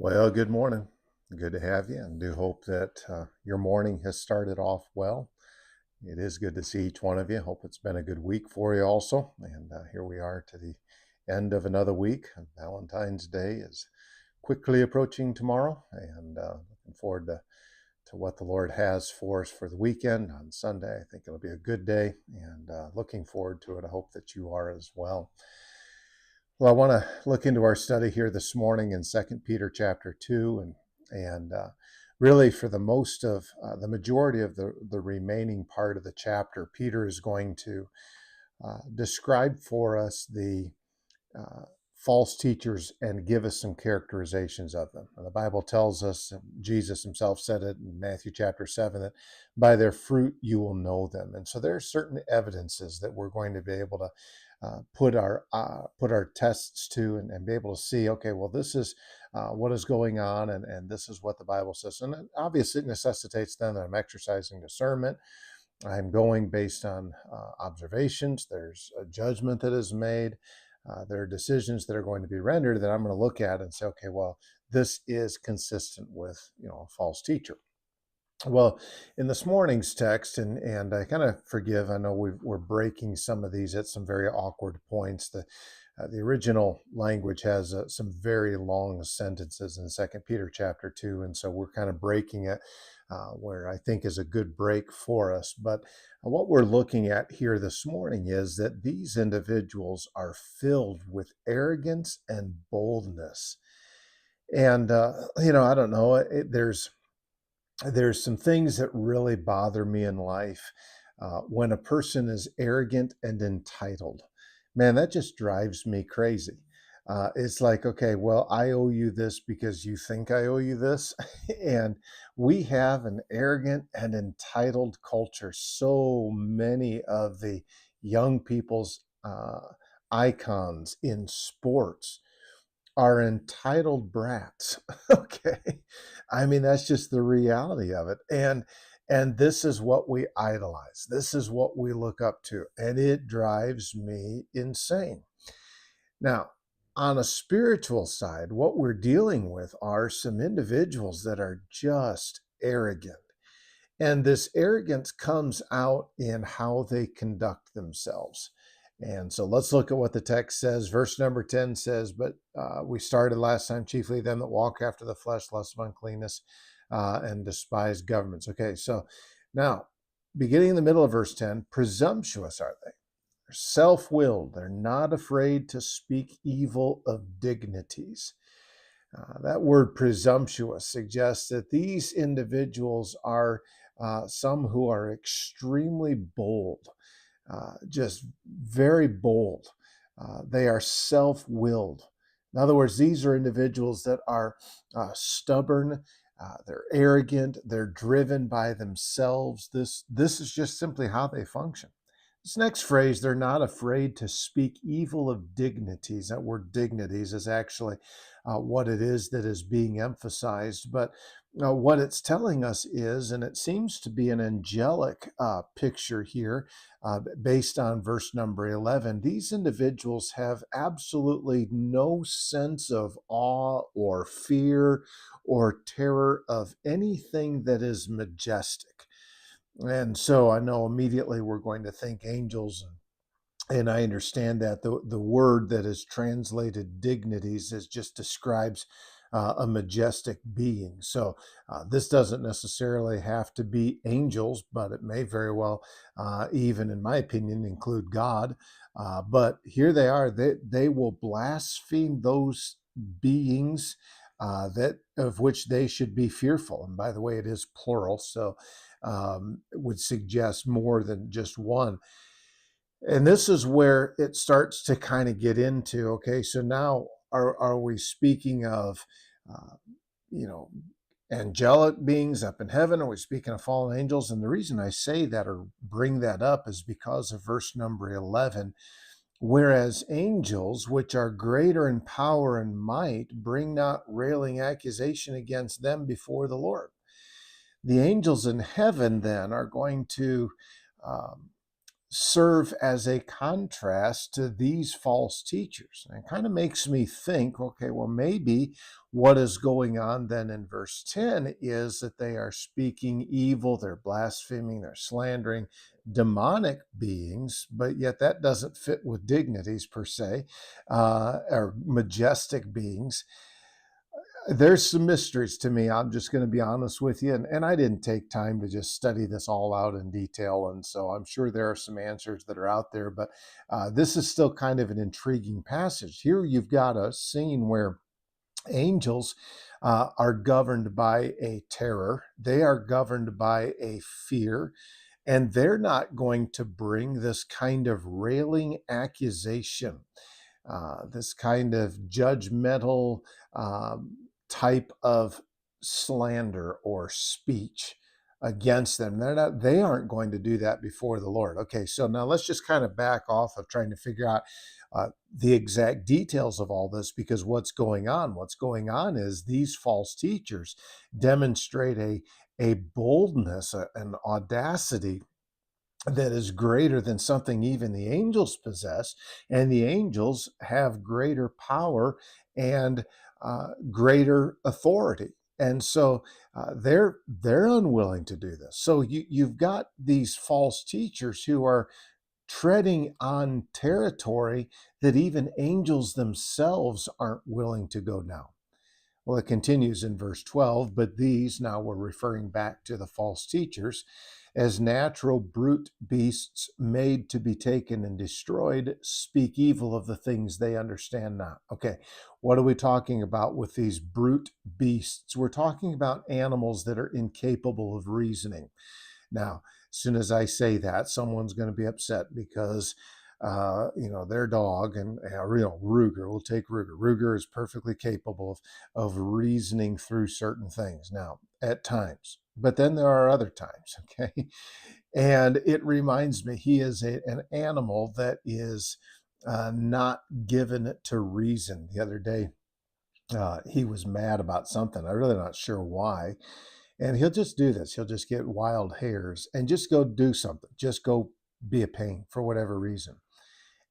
Well, good morning. Good to have you, and do hope that your morning has started off well. It is good to see each one of you. Hope it's been a good week for you also. And here we are to the end of another week. Valentine's Day is quickly approaching tomorrow, and looking forward to what the Lord has for us for the weekend on Sunday. I think it'll be a good day, and looking forward to it. I hope that you are as well. Well, I want to look into our study here this morning in Second Peter chapter 2, and really for the majority of the remaining part of the chapter, Peter is going to describe for us the uh, false teachers and give us some characterizations of them. And the Bible tells us, Jesus himself said it in Matthew chapter 7, that by their fruit you will know them. And so there are certain evidences that we're going to be able to put our tests to, and be able to see, okay, well, this is what is going on, and this is what the Bible says. And it obviously necessitates then that I'm exercising discernment. I'm going based on observations. There's a judgment that is made. There are decisions that are going to be rendered that I'm going to look at and say, okay, well, this is consistent with a false teacher. Well, in this morning's text, and I kind of forgive, I know we're breaking some of these at some very awkward points. The original language has some very long sentences in Second Peter chapter 2, and so we're kind of breaking it where I think is a good break for us. But what we're looking at here this morning is that these individuals are filled with arrogance and boldness. And I don't know, there's some things that really bother me in life when a person is arrogant and entitled. Man, that just drives me crazy. It's like, okay, well, I owe you this because you think I owe you this. And we have an arrogant and entitled culture. So many of the young people's icons in sports are entitled brats. Okay. I mean, that's just the reality of it. And this is what we idolize. This is what we look up to. And it drives me insane. Now, on a spiritual side, what we're dealing with are some individuals that are just arrogant. And this arrogance comes out in how they conduct themselves. And so let's look at what the text says. Verse number 10 says, but we started last time, chiefly them that walk after the flesh, lust of uncleanness, and despise governments. Okay, so now, beginning in the middle of verse 10, presumptuous are they. They're self-willed. They're not afraid to speak evil of dignities. That word presumptuous suggests that these individuals are some who are extremely bold, just very bold. They are self willed. In other words, these are individuals that are stubborn, they're arrogant, they're driven by themselves. This is just simply how they function. This next phrase, they're not afraid to speak evil of dignities. That word dignities is actually what it is that is being emphasized. But what it's telling us is, and it seems to be an angelic picture here based on verse number 11, these individuals have absolutely no sense of awe or fear or terror of anything that is majestic. And so I know immediately we're going to think angels, and I understand that the word that is translated dignities is just describes a majestic being. So this doesn't necessarily have to be angels, but it may very well, even in my opinion, include God. But here they are. They will blaspheme those beings that of which they should be fearful. And by the way, it is plural, so it would suggest more than just one. And this is where it starts to kind of get into, okay, so now are we speaking of, uh, you know, angelic beings up in heaven? Are we speaking of fallen angels? And the reason I say that or bring that up is because of verse number 11. Whereas angels, which are greater in power and might, bring not railing accusation against them before the Lord. The angels in heaven then are going to um, serve as a contrast to these false teachers. And it kind of makes me think, okay, well, maybe what is going on then in verse 10 is that they are speaking evil, they're blaspheming, they're slandering demonic beings, but yet that doesn't fit with dignities per se, or majestic beings. There's some mysteries to me. I'm just going to be honest with you. And I didn't take time to just study this all out in detail. And so I'm sure there are some answers that are out there, but this is still kind of an intriguing passage. Here you've got a scene where angels are governed by a terror, they are governed by a fear, and they're not going to bring this kind of railing accusation, this kind of judgmental type of slander or speech against them. They aren't going to do that before the Lord. Okay, so now let's just kind of back off of trying to figure out the exact details of all this, because what's going on? What's going on is these false teachers demonstrate a boldness, an audacity that is greater than something even the angels possess, and the angels have greater power and greater authority. And so they're unwilling to do this. So you've got these false teachers who are treading on territory that even angels themselves aren't willing to go down. Well, it continues in verse 12, but these, now we're referring back to the false teachers, as natural brute beasts made to be taken and destroyed, speak evil of the things they understand not. Okay, what are we talking about with these brute beasts? We're talking about animals that are incapable of reasoning. Now, as soon as I say that, someone's going to be upset because their dog, and Ruger, we'll take Ruger. Ruger is perfectly capable of reasoning through certain things now at times, but then there are other times, okay? And it reminds me, he is an animal that is not given to reason. The other day, he was mad about something. I'm really not sure why. And he'll just do this. He'll just get wild hairs and just go do something, just go be a pain for whatever reason.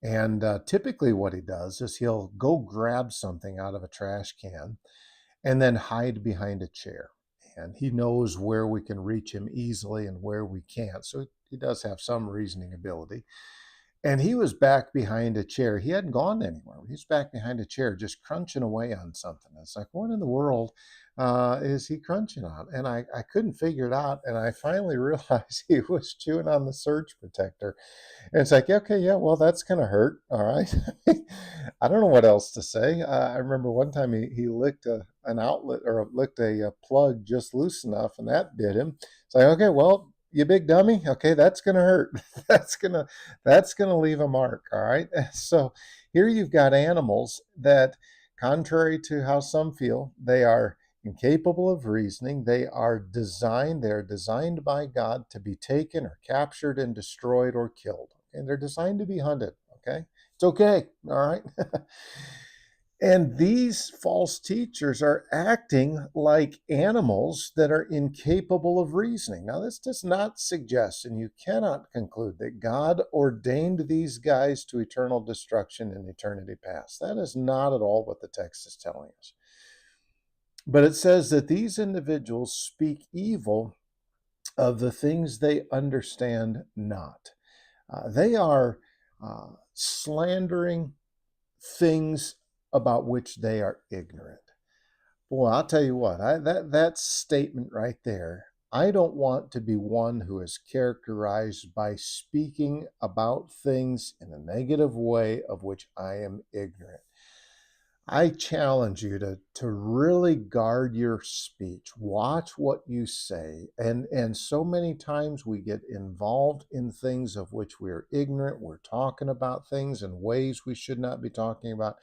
And typically, what he does is he'll go grab something out of a trash can and then hide behind a chair. And he knows where we can reach him easily and where we can't. So he does have some reasoning ability. And he was back behind a chair. He hadn't gone anywhere. He was back behind a chair, just crunching away on something. It's like, what in the world is he crunching on? And I couldn't figure it out. And I finally realized he was chewing on the surge protector. And it's like, okay, yeah, well, that's going to hurt. All right. I don't know what else to say. I remember one time he licked an outlet, or licked a plug just loose enough, and that bit him. It's like, okay, well, you big dummy. Okay, that's going to hurt. that's gonna leave a mark. All right. So here you've got animals that, contrary to how some feel, they are incapable of reasoning. They're designed by God to be taken or captured and destroyed or killed. And they're designed to be hunted. Okay. It's okay. All right. And these false teachers are acting like animals that are incapable of reasoning. Now, this does not suggest, and you cannot conclude, that God ordained these guys to eternal destruction in eternity past. That is not at all what the text is telling us. But it says that these individuals speak evil of the things they understand not. They are slandering things about which they are ignorant. Boy, I'll tell you what, that statement right there, I don't want to be one who is characterized by speaking about things in a negative way of which I am ignorant. I challenge you to really guard your speech. Watch what you say. And so many times we get involved in things of which we are ignorant. We're talking about things in ways we should not be talking about.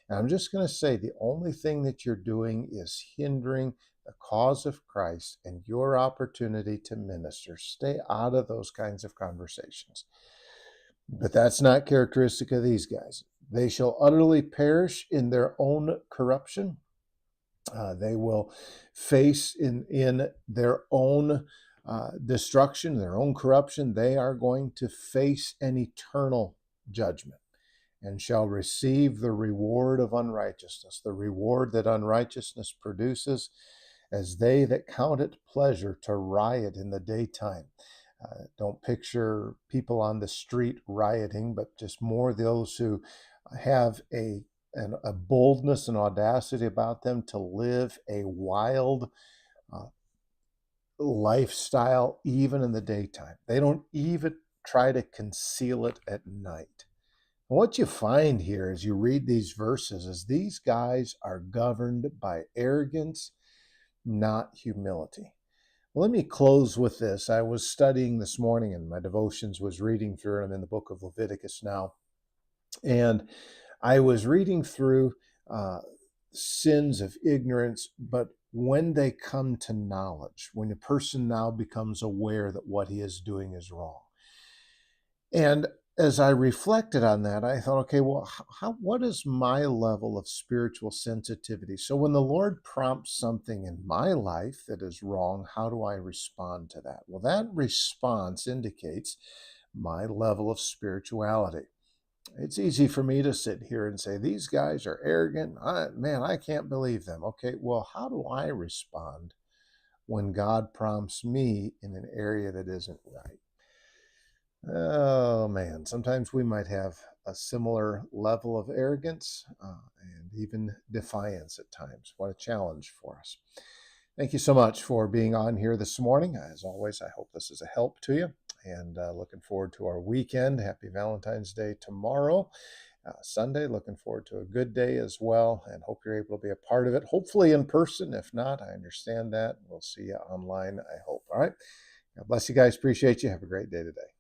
And I'm just going to say, the only thing that you're doing is hindering the cause of Christ and your opportunity to minister. Stay out of those kinds of conversations. But that's not characteristic of these guys. They shall utterly perish in their own corruption. They will face in their own destruction, their own corruption, they are going to face an eternal judgment and shall receive the reward of unrighteousness, the reward that unrighteousness produces, as they that count it pleasure to riot in the daytime. Don't picture people on the street rioting, but just more those who have a boldness and audacity about them to live a wild uh, lifestyle even in the daytime. They don't even try to conceal it at night. And what you find here as you read these verses is these guys are governed by arrogance, not humility. Well, let me close with this. I was studying this morning and my devotions was reading through, and I'm in the book of Leviticus now. And I was reading through uh, sins of ignorance, but when they come to knowledge, when a person now becomes aware that what he is doing is wrong. And as I reflected on that, I thought, okay, well, what is my level of spiritual sensitivity? So when the Lord prompts something in my life that is wrong, how do I respond to that? Well, that response indicates my level of spirituality. It's easy for me to sit here and say, these guys are arrogant. I can't believe them. Okay, well, how do I respond when God prompts me in an area that isn't right? Oh man, sometimes we might have a similar level of arrogance and even defiance at times. What a challenge for us. Thank you so much for being on here this morning. As always, I hope this is a help to you, and looking forward to our weekend. Happy Valentine's Day tomorrow. Sunday, looking forward to a good day as well, and hope you're able to be a part of it, hopefully in person. If not, I understand that. We'll see you online, I hope. All right. God bless you guys. Appreciate you. Have a great day today.